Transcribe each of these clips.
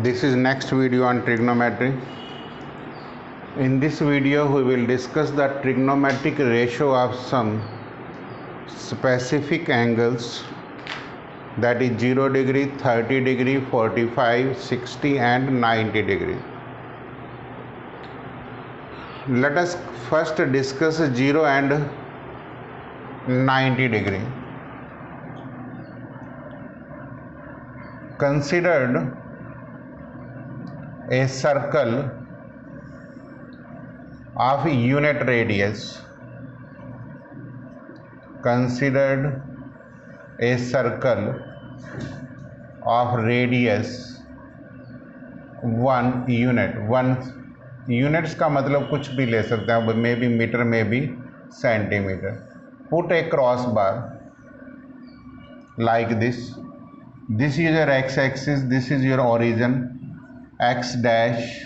This is next video on trigonometry. In this video we will discuss the trigonometric ratio of some specific angles, that is 0 degree, 30 degree, 45, 60 and 90 degree. Let us first discuss 0 and 90 degree. Considered a circle of unit radius. Considered a circle of radius 1 unit. 1 units का मतलब कुछ भी ले सकते हैं, maybe metre, maybe centimetre. Put a cross bar like this. This is your x-axis, this is your origin, x dash,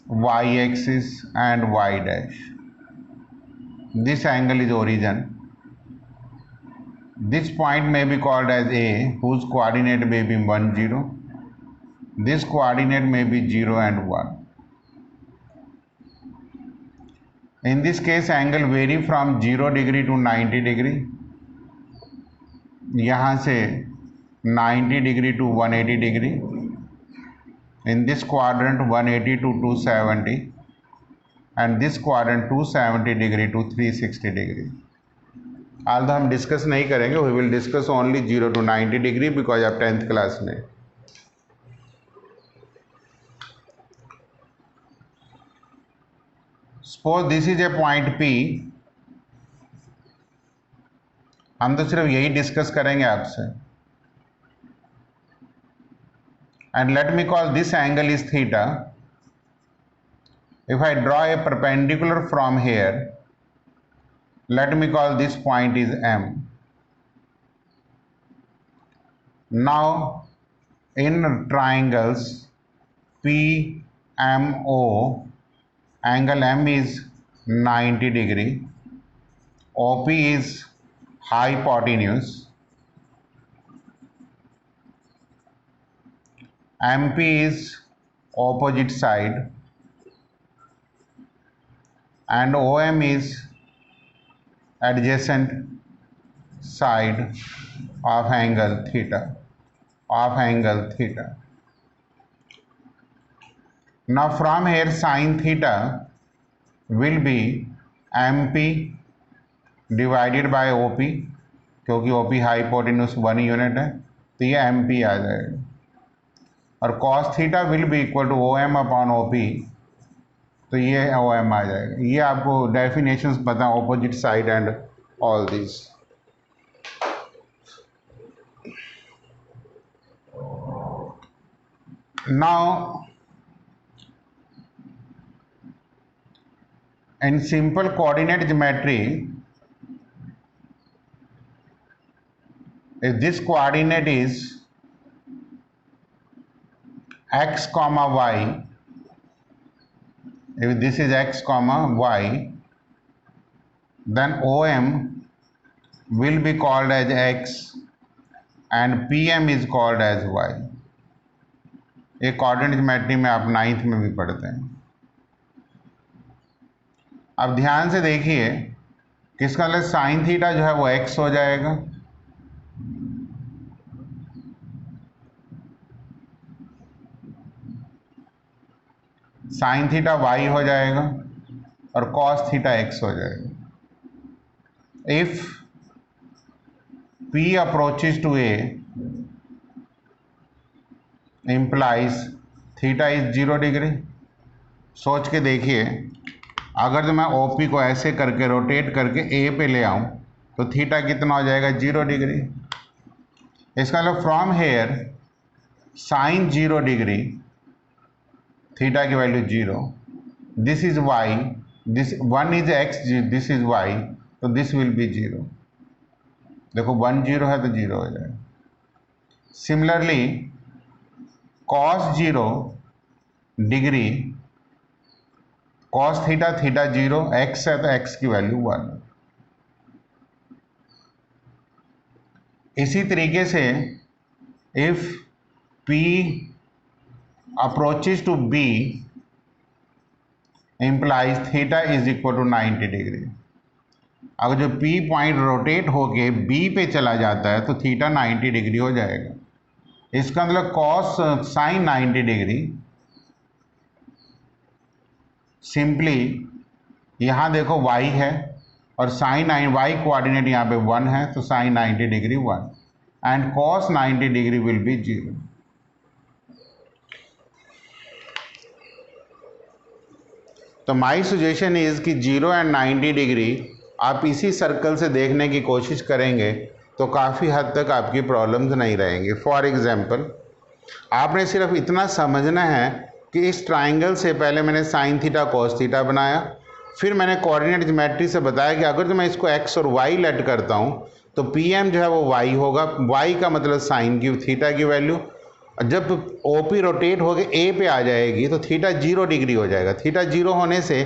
y-axis and y dash. This angle is origin. This point may be called as A, whose coordinate may be 1, 0. This coordinate may be 0 and 1. In this case, angle vary from 0 degree to 90 degree. यहाँ से 90 degree to 180 degree. In this quadrant 180 to 270, and this quadrant 270 degree to 360 degree. Although हम discuss नहीं करेंगे, we will discuss only 0 to 90 degree because of 10th class में. Suppose this is a point P. हम तो सिर्फ यही discuss करेंगे आपसे. And let me call this angle is theta. If I draw a perpendicular from here, let me call this point is M. Now in triangles PMO, angle M is 90 degree, OP is hypotenuse, MP is opposite side, and OM is adjacent side of angle theta. Now from here sin theta will be MP divided by OP, क्योंकि OP hypotenuse 1 unit है तो ये MP आ जाएगा, और cos theta will be equal to OM upon OP, तो ये OM आ जाएगा. ये आपको डेफिनेशंस पता, opposite side and all this. Now in simple coordinate geometry, if this coordinate is x comma y, if this is x comma y, then OM will be called as x and PM is called as y. ये coordinate geometry में आप 9th में भी पढ़ते हैं. अब ध्यान से देखिए किसका मतलब साइन थीटा जो है वो x हो जाएगा, साइन थीटा y हो जाएगा और कॉस थीटा x हो जाएगा. If P approaches to A implies theta is 0 degree. सोच के देखिए, अगर तो मैं OP को ऐसे करके रोटेट करके A पे ले आऊं तो थीटा कितना हो जाएगा, 0 डिग्री. इसका मतलब from here sine 0 degree, theta की value 0, this is y, this 1 is x, this is y, तो दिस विल बी 0. देखो 1 0 है तो 0 हो जाएगा. Similarly cos 0 degree, cos theta 0, x है तो x की वैल्यू 1. इसी तरीके से if P approaches to B implies theta is equal to 90 degree. अगर जो P पॉइंट रोटेट होके B पे चला जाता है तो थीटा 90 डिग्री हो जाएगा। इसका मतलब कॉस साइन 90 डिग्री सिंपली यहाँ देखो y है और साइन y कोऑर्डिनेट यहाँ पे 1 है तो sine 90 degree 1 and cos 90 degree will be 0। तो माई सजेशन इज कि 0 एंड 90 डिग्री आप इसी सर्कल से देखने की कोशिश करेंगे तो काफ़ी हद तक आपकी प्रॉब्लम्स नहीं रहेंगी। फॉर एग्जांपल आपने सिर्फ इतना समझना है कि इस ट्राइंगल से पहले मैंने साइन थीटा कॉस थीटा बनाया, फिर मैंने कोऑर्डिनेट ज्योमेट्री से बताया कि अगर तो मैं इसको एक्स और वाई लेट करता हूँ तो पी एम जो है वो वाई होगा, वाई का मतलब साइन की थीटा की वैल्यू। जब ओपी रोटेट होकर ए पे आ जाएगी तो थीटा 0 डिग्री हो जाएगा। थीटा 0 होने से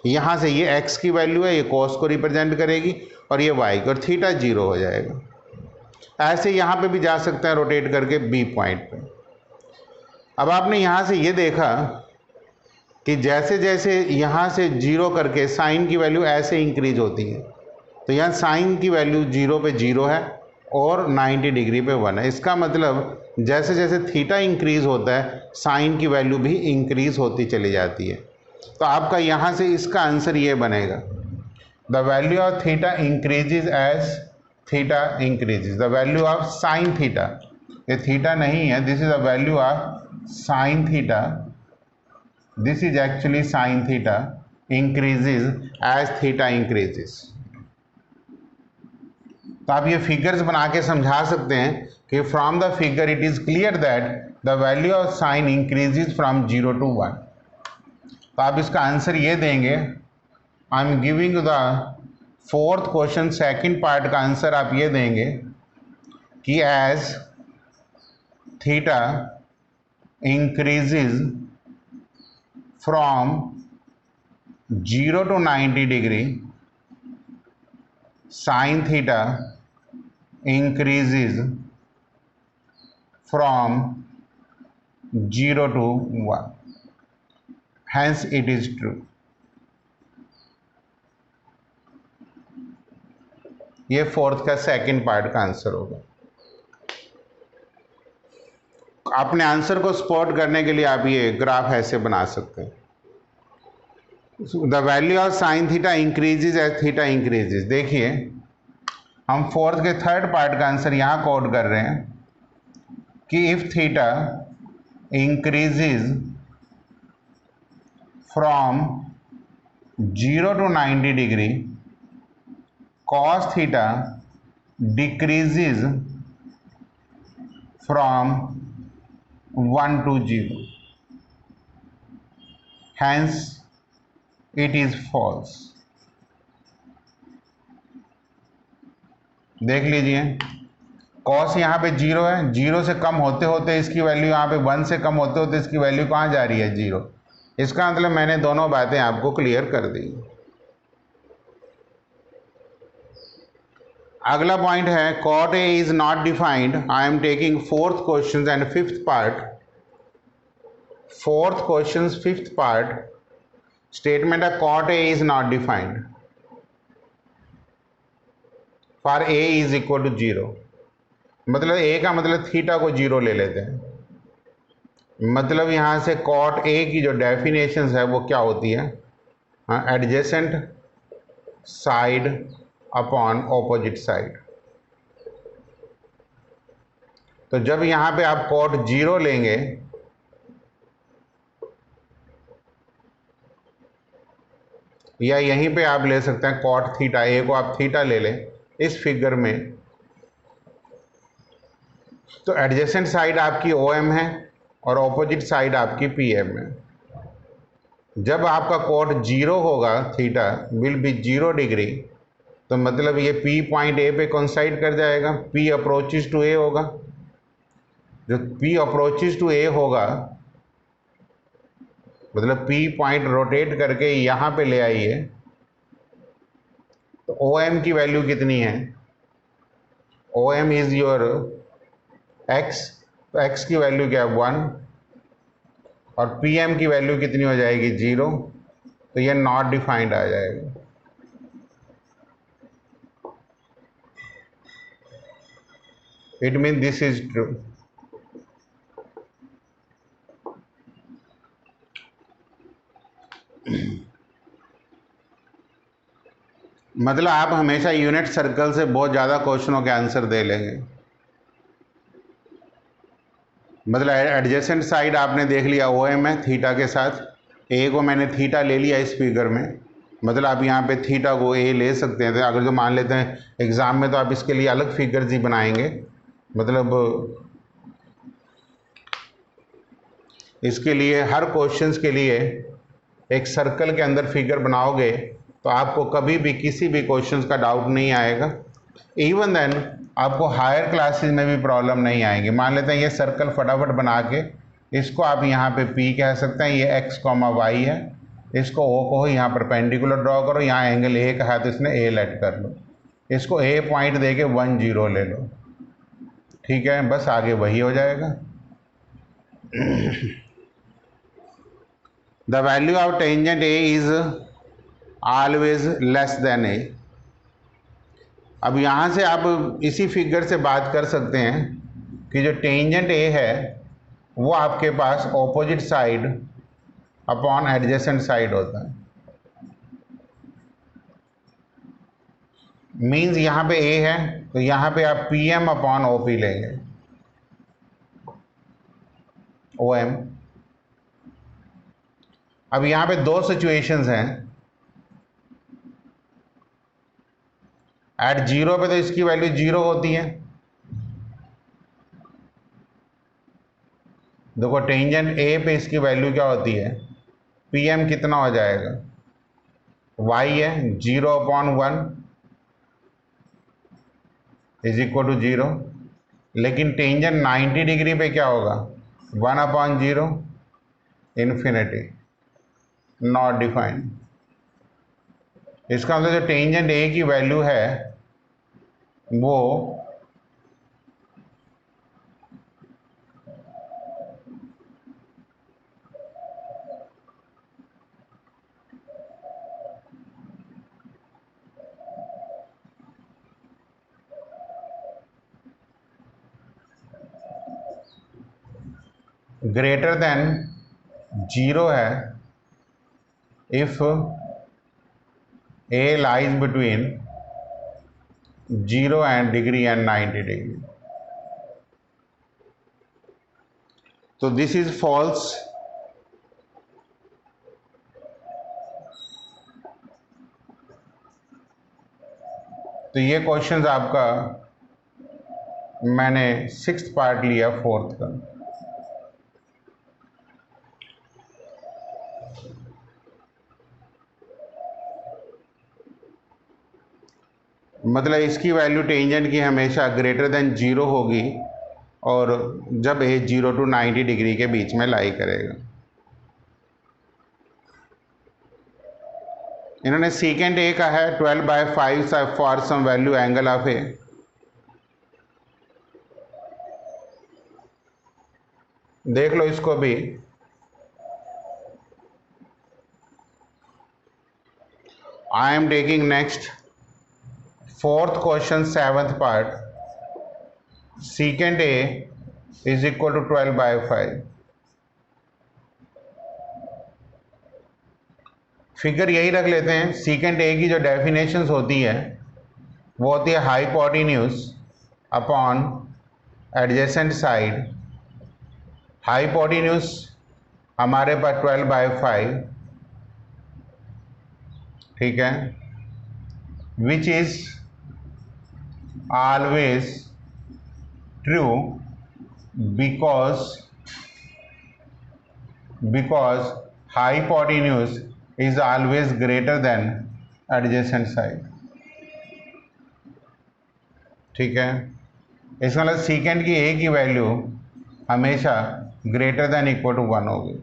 यहाँ से ये एक्स की वैल्यू है, ये कॉस को रिप्रेजेंट करेगी और ये वाई को, और थीटा 0 हो जाएगा। ऐसे यहाँ पे भी जा सकते हैं रोटेट करके बी पॉइंट पे। अब आपने यहाँ से ये देखा कि जैसे जैसे यहाँ से 0 करके साइन की वैल्यू ऐसे इंक्रीज होती है, तो यहाँ साइन की वैल्यू 0 पे 0 है और 90 डिग्री पे 1 है। इसका मतलब जैसे जैसे थीटा इंक्रीज होता है साइन की वैल्यू भी इंक्रीज होती चली जाती है। तो आपका यहाँ से इसका आंसर ये बनेगा, the value of theta increases as theta increases. The value of sine theta, ये थीटा नहीं है, this is the value of sine theta, this is actually sine theta increases as theta increases. तो आप ये figures बना के समझा सकते हैं कि from the figure it is clear that the value of sine increases from 0 to 1। तो आप इसका आंसर ये देंगे, I am giving the fourth question second part का आंसर आप ये देंगे कि as theta increases from 0 to 90 degree sine theta increases from 0 to 1, hence it is true। ये फोर्थ का सेकंड पार्ट का आंसर होगा। अपने आंसर को स्पॉट करने के लिए आप ये ग्राफ ऐसे बना सकते हैं, the value of sine theta increases as theta increases. देखिए हम फोर्थ के थर्ड पार्ट का आंसर यहाँ कोड कर रहे हैं कि if theta increases from 0 to 90 degree cos theta decreases from 1 to 0, hence it is false। देख लीजिए कॉस यहाँ पे 0 है, 0 से कम होते होते इसकी वैल्यू यहाँ पे 1 से कम होते होते इसकी वैल्यू कहाँ जा रही है 0। इसका मतलब मैंने दोनों बातें आपको क्लियर कर दी। अगला पॉइंट है cot A is not defined. I am taking fourth question and fifth part. Fourth question fifth part statement है cot A is not defined for A is equal to 0। मतलब ए का मतलब थीटा को 0 ले लेते हैं। मतलब यहाँ से कॉट ए की जो डेफिनेशन है वो क्या होती है, adjacent side upon opposite side. तो जब यहाँ पे आप कॉट 0 लेंगे या यहीं पे आप ले सकते हैं कॉट थीटा, ए को आप थीटा ले लें इस फिगर में, तो एडजेसेंट साइड आपकी OM है और ऑपोजिट साइड आपकी PM है। जब आपका कॉट 0 होगा थीटा विल बी 0 डिग्री, तो मतलब ये P पॉइंट A पे कोइंसाइड कर जाएगा, P अप्रोचेस टू A होगा। जो P अप्रोचेस टू A होगा मतलब P पॉइंट रोटेट करके यहाँ पे ले आइए, तो OM की वैल्यू कितनी है, OM इज योर x, तो x की वैल्यू क्या है 1, और पी एम की वैल्यू कितनी हो जाएगी 0, तो ये नॉट डिफाइंड आ जाएगा। It mean this is true. मतलब आप हमेशा यूनिट सर्कल से बहुत ज़्यादा क्वेश्चनों के आंसर दे लेंगे। मतलब एडजेसेंट साइड आपने देख लिया ओ एम है थीटा के साथ, ए को मैंने थीटा ले लिया इस फिगर में, मतलब आप यहाँ पे थीटा को ए ले सकते हैं। तो अगर जो मान लेते हैं एग्ज़ाम में तो आप इसके लिए अलग फिगर्स ही बनाएंगे। मतलब इसके लिए हर क्वेश्चंस के लिए एक सर्कल के अंदर फिगर बनाओगे तो आपको कभी भी किसी भी क्वेश्चंस का डाउट नहीं आएगा। इवन देन आपको हायर क्लासेस में भी प्रॉब्लम नहीं आएगी। मान लेते हैं ये सर्कल फटाफट बना के इसको आप यहाँ पे P कह सकते हैं, ये x, y है, इसको O को यहाँ परपेंडिकुलर ड्रॉ करो, यहाँ एंगल A का है तो इसने A लेट कर लो, इसको A पॉइंट दे के 1, 0 ले लो, ठीक है, बस आगे वही हो जाएगा। The value of tangent A is always less than A। अब यहाँ से आप इसी फिगर से बात कर सकते हैं कि जो टेंजेंट A है वो आपके पास opposite side upon adjacent side होता है। मीन्स यहाँ पे A है तो यहाँ पे आप PM अपॉन OP लेंगे, OM। अब यहाँ पे दो सिचुएशंस हैं। एट 0 पे तो इसकी वैल्यू 0 होती है। देखो टेंजेंट A पे इसकी वैल्यू क्या होती है, PM कितना हो जाएगा, y है 0/1 इज इक्वल टू 0। लेकिन टेंजेंट 90 डिग्री पे क्या होगा, 1/0 इन्फिनिटी, नॉट डिफाइंड। इसका मतलब जो टेंजेंट A की वैल्यू है वो ग्रेटर देन 0 है if A lies between 0 and degree and 90 degree। तो दिस इज फॉल्स। तो ये क्वेश्चंस आपका मैंने 6th पार्ट लिया 4th का। मतलब इसकी वैल्यू टेंजेंट की हमेशा ग्रेटर देन 0 होगी और जब A 0 to 90 डिग्री के बीच में लाई करेगा। इन्होंने सीकेंट A का है 12/5 for some value angle of A। देख लो इसको भी। I am taking next 4th question 7th part. Secant A is equal to 12/5। Figure यही रख लेते हैं। सीकेंट A की जो डेफिनेशंस होती है वो होती है hypotenuse upon adjacent side. Hypotenuse हमारे पास 12/5, ठीक है, which is always true because hypotenuse is always greater than adjacent side, ठीक है। इसका मतलब सीकेंट की A की वैल्यू हमेशा ग्रेटर देन इक्वल टू 1 होगी।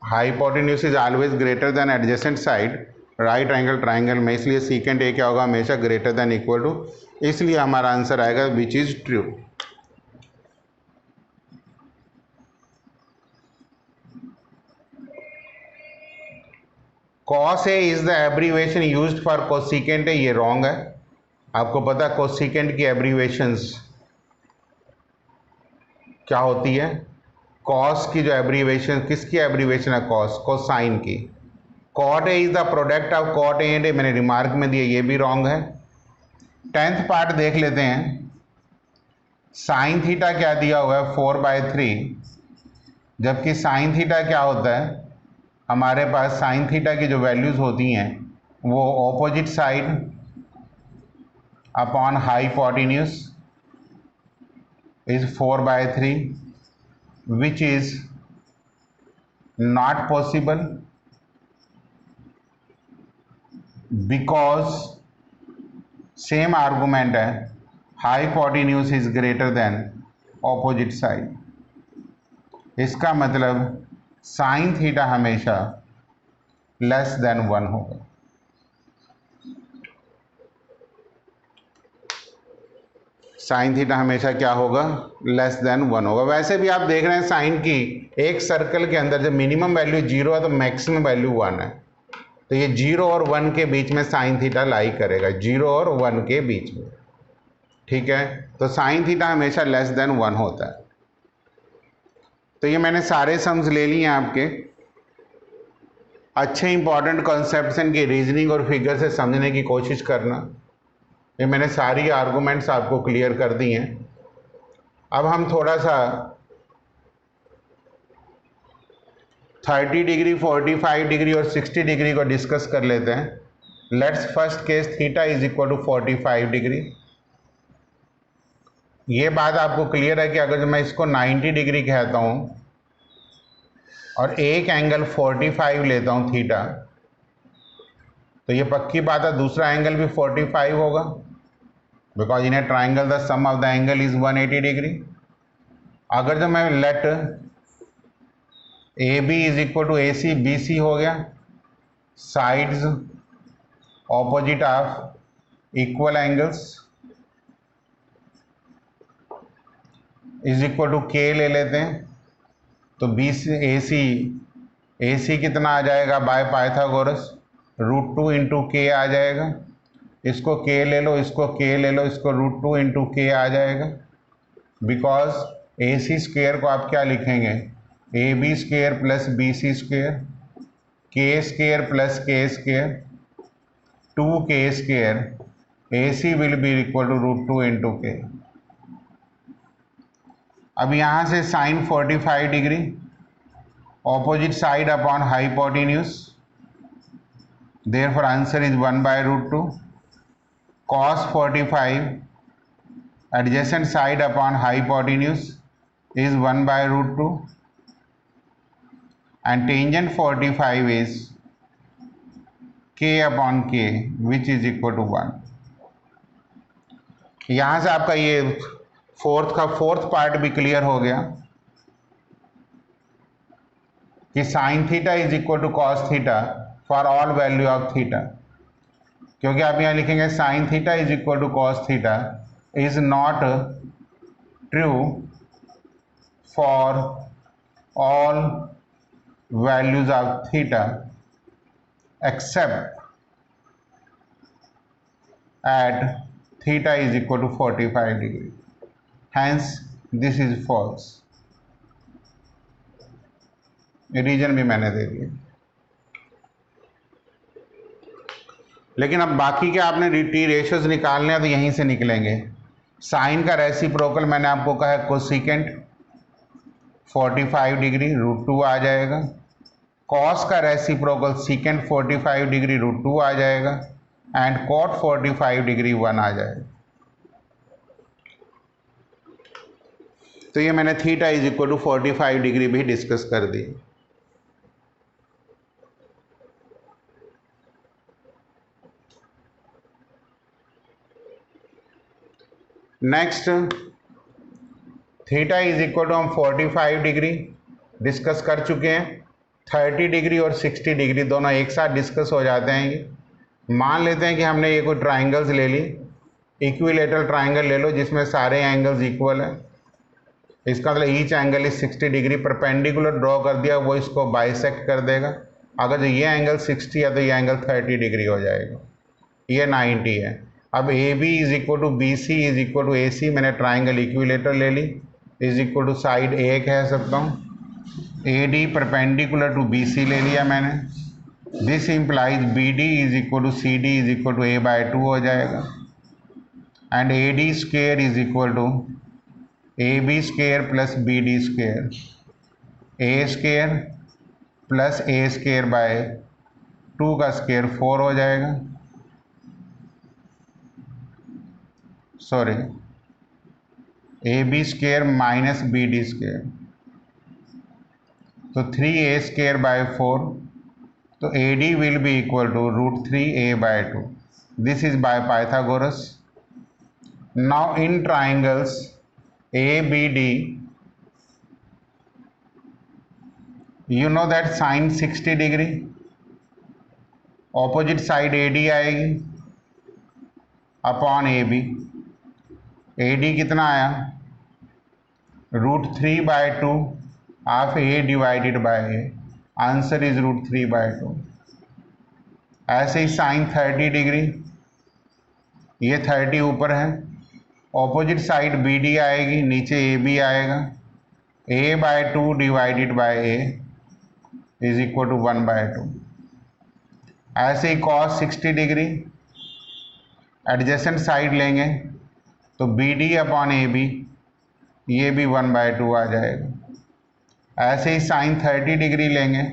hypotenuse is always greater than adjacent side right angle triangle में, इसलिए सीकेंट ए क्या होगा, हमेशा ग्रेटर देन इक्वल टू, इसलिए हमारा आंसर आएगा which is true. Cos A is the abbreviation used for cosecant A, ये रॉन्ग है। आपको पता है कोसिकेंट की एब्रीवेशंस क्या होती है? कॉस की जो एब्रीवेशन, किसकी एब्रीवेशन है? कॉस, कोसाइन की। Cot A is the product of cot A and A, मैंने रिमार्क में दिया, ये भी रॉन्ग है। 10th पार्ट देख लेते हैं। साइन थीटा क्या दिया हुआ है? 4/3, जबकि साइन थीटा क्या होता है? हमारे पास साइन थीटा की जो वैल्यूज होती हैं वो opposite side upon hypotenuse is 4/3, which is not possible because same argument है, hypotenuse is greater than opposite side। इसका मतलब साइन थीटा हमेशा लेस देन 1 होगा। साइन थीटा हमेशा क्या होगा? लेस देन 1 होगा। वैसे भी आप देख रहे हैं साइन की एक सर्कल के अंदर जब मिनिमम वैल्यू 0 है तो मैक्सिमम वैल्यू 1 है, तो ये 0 और 1 के बीच में साइन थीटा लाई करेगा, 0 और 1 के बीच में, ठीक है। तो साइन थीटा हमेशा लेस देन 1 होता है। तो ये मैंने सारे सम्स ले लिए हैं आपके। अच्छे इंपॉर्टेंट कॉन्सेप्ट्स की रीजनिंग और फिगर से समझने की कोशिश करना। ये मैंने सारी आर्गूमेंट्स आपको क्लियर कर दी हैं। अब हम थोड़ा सा 30 डिग्री, 45 डिग्री और 60 डिग्री को डिस्कस कर लेते हैं। Let's first case theta is equal to 45 degree. ये बात आपको क्लियर है कि अगर मैं इसको 90 डिग्री कहता हूँ और एक एंगल 45 लेता हूँ थीटा, तो ये पक्की बात है दूसरा एंगल भी 45 होगा, because in a triangle the sum of the angle is 180 degree. अगर जो मैं let A B is equal to A C B C हो गया, sides opposite of equal angles is equal to k ले लेते हैं, तो बी सी ए सी कितना आ जाएगा बाय पाइथागोरस? √2 इंटू के आ जाएगा। इसको के ले लो, इसको के ले लो, इसको √2 इंटू के आ जाएगा। बिकॉज ए सी स्क्वेयर को आप क्या लिखेंगे? A B square plus B C square, k square plus k square, 2k square, A C will be equal to √2 into k. अब यहाँ से sine 45 degree, opposite side upon hypotenuse, therefore answer is 1/√2। cos 45 adjacent side upon hypotenuse is 1/√2 and tangent 45 is k upon k which is equal to 1। यहाँ से आपका ये fourth part भी clear हो गया कि sine theta is equal to cos theta for all value of theta, क्योंकि आप यहाँ लिखेंगे sine theta is equal to cos theta is not true for all values of theta except at theta is equal to 45 degree, hence this is false. Reason भी मैंने दे दिया। लेकिन अब बाकी के आपने टी रेशियोज निकालने हैं तो यहीं से निकलेंगे। साइन का रेसिप्रोकल मैंने आपको कहा है कोसिकेंट 45 डिग्री √2 आ जाएगा। कॉस का रेसिप्रोकल सीकेंट 45 डिग्री √2 आ जाएगा एंड कॉट 45 डिग्री 1 आ जाएगा। तो ये मैंने theta is equal to 45 degree भी डिस्कस कर दी। Next theta is equal to हम 45 डिग्री डिस्कस कर चुके हैं। 30 डिग्री और 60 डिग्री दोनों एक साथ डिस्कस हो जाते हैं ये। मान लेते हैं कि हमने ये कोई ट्राइंगल्स ले ली, इक्विलेटरल ट्राइंगल ले लो जिसमें सारे एंगल्स इक्वल हैं। इसका मतलब each angle is 60 degree. Perpendicular draw कर दिया, वो इसको बाइसेक्ट कर देगा। अगर जो ये एंगल 60 है तो ये एंगल 30 डिग्री हो जाएगा, ये 90 है। अब A B is equal to B C is equal to A C, मैंने ट्राइंगल इक्विलेटर ले ली, is equal to side A कह सकता हूँ। A D perpendicular to B C ले लिया मैंने। This implies B D is equal to C D is equal to A by 2 हो जाएगा। And A D square is equal to A B square plus B D square, A square plus A square by 2 का square 4 हो जाएगा। Sorry, A B square minus B D square, तो 3a square by 4, तो A D will be equal to √3a by 2। This is by Pythagoras. Now in triangles A B D, you know that sin 60 degree, opposite side A D आएगी upon A B. A D कितना आया, √3 by 2 half A divided by A, answer is √3 by 2। ऐसे ही sine 30 degree, ये 30 ऊपर है, opposite side B D आएगी, नीचे ए बी आएगा, A by 2 divided by A is equal to 1 by 2। ऐसे ही कॉस 60 डिग्री, एडजेसेंट साइड लेंगे तो B D upon A B, ये भी 1 बाय 2 आ जाएगा। ऐसे ही साइन 30 डिग्री लेंगे,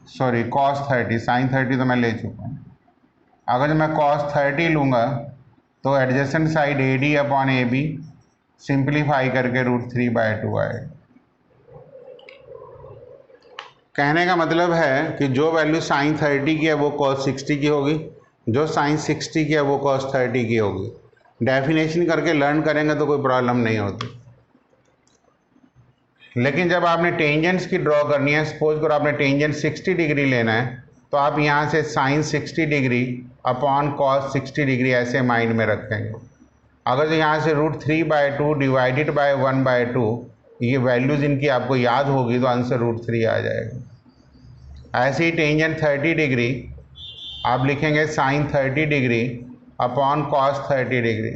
सॉरी कॉस 30, साइन 30 तो मैं ले चुका हूँ। अगर मैं कॉस 30 लूँगा तो adjacent side A D upon A B simplify करके √3 बाय 2 आएगा। कहने का मतलब है कि जो वैल्यू साइन 30 की है वो कॉस 60 की होगी, जो साइन 60 की है वो कॉस 30 की होगी। डेफिनेशन करके लर्न करेंगे तो कोई प्रॉब्लम नहीं होती। लेकिन जब आपने टेंजेंट्स की ड्रॉ करनी है, सपोज करो आपने टेंजेंट 60 डिग्री लेना है, तो आप यहाँ से sine 60 degree upon cos 60 degree ऐसे माइंड में रखेंगे। अगर तो यहाँ से √3 बाय 2 डिवाइडेड बाय 1 बाय 2, ये वैल्यूज़ इनकी आपको याद होगी तो आंसर √3 आ जाएगा। ऐसे ही टेंजेंट 30 डिग्री आप लिखेंगे sine 30 degree upon cos 30 degree,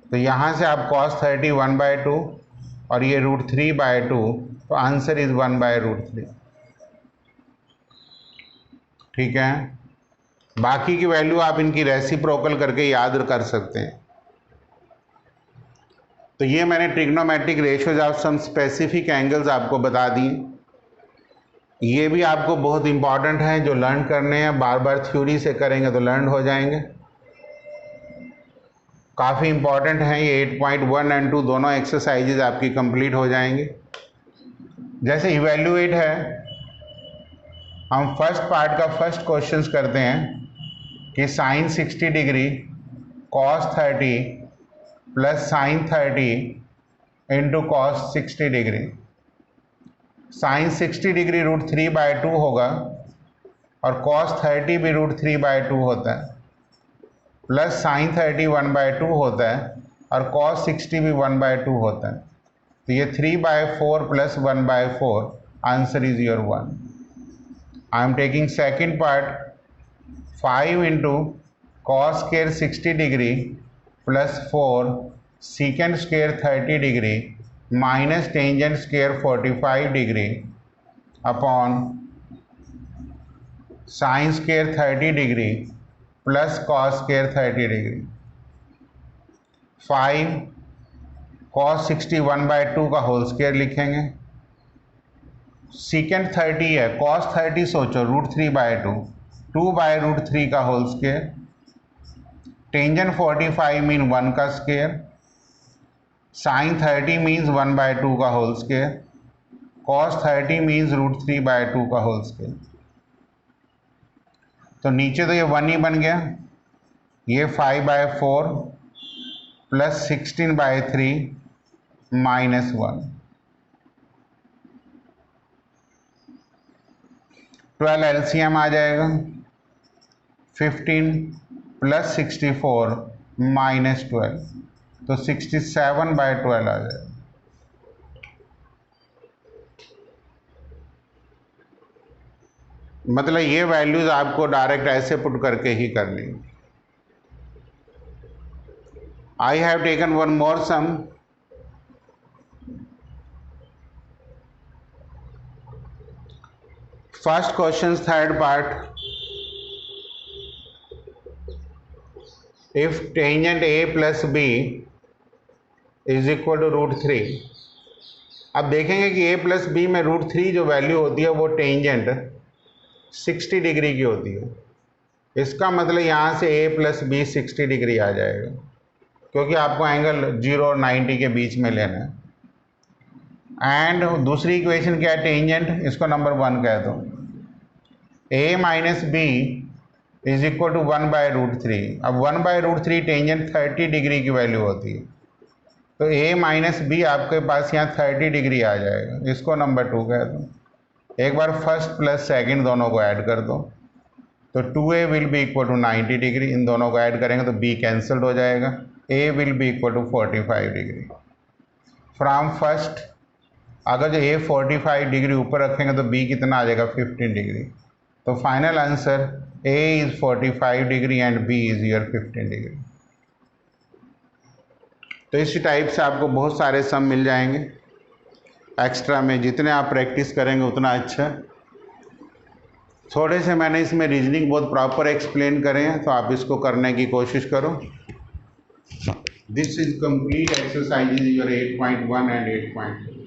तो यहाँ से आप कॉस 30 1 बाय 2 और ये √3 बाय 2, तो आंसर इज 1 बाय √3। ठीक है, बाकी की वैल्यू आप इनकी रेसिप्रोकल करके याद कर सकते हैं। तो ये मैंने trigonometric ratios of some specific angles आपको बता दिए। ये भी आपको बहुत इंपॉर्टेंट है, जो लर्न करने हैं, बार बार थ्योरी से करेंगे तो लर्न हो जाएंगे। काफ़ी इंपॉर्टेंट हैं ये। 8.1 और 2 दोनों एक्सरसाइजेज आपकी कंप्लीट हो जाएंगे। जैसे इवेल्युएट है, हम फर्स्ट पार्ट का फर्स्ट क्वेश्चंस करते हैं कि sine 60 degree cos 30 plus sine 30 into cos 60 degree. Sine 60 degree √3 by 2 होगा और कॉस 30 भी √3 बाय 2 होता है, प्लस साइन 30 1 बाय 2 होता है और कॉस 60 भी 1 बाय 2 होता है। तो ये 3 by 4 plus 1 by 4, answer is your 1। I am taking second part, 5 into cos square 60 degree plus 4 secant square 30 degree minus tangent square 45 degree upon sine square 30 degree plus cos square 30 degree. 5 cos 60 1 by 2 का whole square लिखेंगे। सीकेंड 30 है, cos 30 सोचो √3 by 2, 2 bye √3 का whole square. Tangent 45 mean 1 का square. Sign 30 means 1 by 2 का whole square. Cos 30 means √3 by 2 का whole square. तो नीचे तो ये 1 ही बन गया, ये 5 by 4 plus 16 by 3 minus 1। 12 LCM आ जाएगा, 15 प्लस 64 माइनस 12, तो 67/12 आ जाएगा। मतलब ये वैल्यूज आपको डायरेक्ट ऐसे पुट करके ही करनी। I have taken one more sum. First question third part, if tangent A plus B is equal to √3। अब देखेंगे कि ए प्लस बी में √3 जो वैल्यू होती है वो टेंजेंट 60 डिग्री की होती है। इसका मतलब यहाँ से ए प्लस बी 60 डिग्री आ जाएगा, क्योंकि आपको एंगल 0 और 90 के बीच में लेना है। एंड दूसरी इक्वेशन क्या है, टेंजेंट, इसको नंबर 1 कह दो। A minus B is equal to 1/√3। अब 1/√3 टेंजेंट 30 डिग्री की वैल्यू होती है, तो ए माइनस बी आपके पास यहाँ 30 डिग्री आ जाएगा, इसको नंबर 2 कह दो। एक बार फर्स्ट प्लस सेकंड दोनों को ऐड कर दो, तो 2a will be equal to 90 degree. इन दोनों को ऐड करेंगे तो b कैंसल्ड हो जाएगा, a will be equal to 45 degree. From first अगर जो a 45 डिग्री ऊपर रखेंगे तो b कितना आ जाएगा, 15 डिग्री। तो final answer a is 45 degree and b is your 15 degree. तो इसी टाइप से आपको बहुत सारे सम मिल जाएंगे एक्स्ट्रा में, जितने आप प्रैक्टिस करेंगे उतना अच्छा। थोड़े से मैंने इसमें रीजनिंग बहुत प्रॉपर एक्सप्लेन करे हैं, तो आप इसको करने की कोशिश करो। This is complete exercise your 8.1 and 8.2।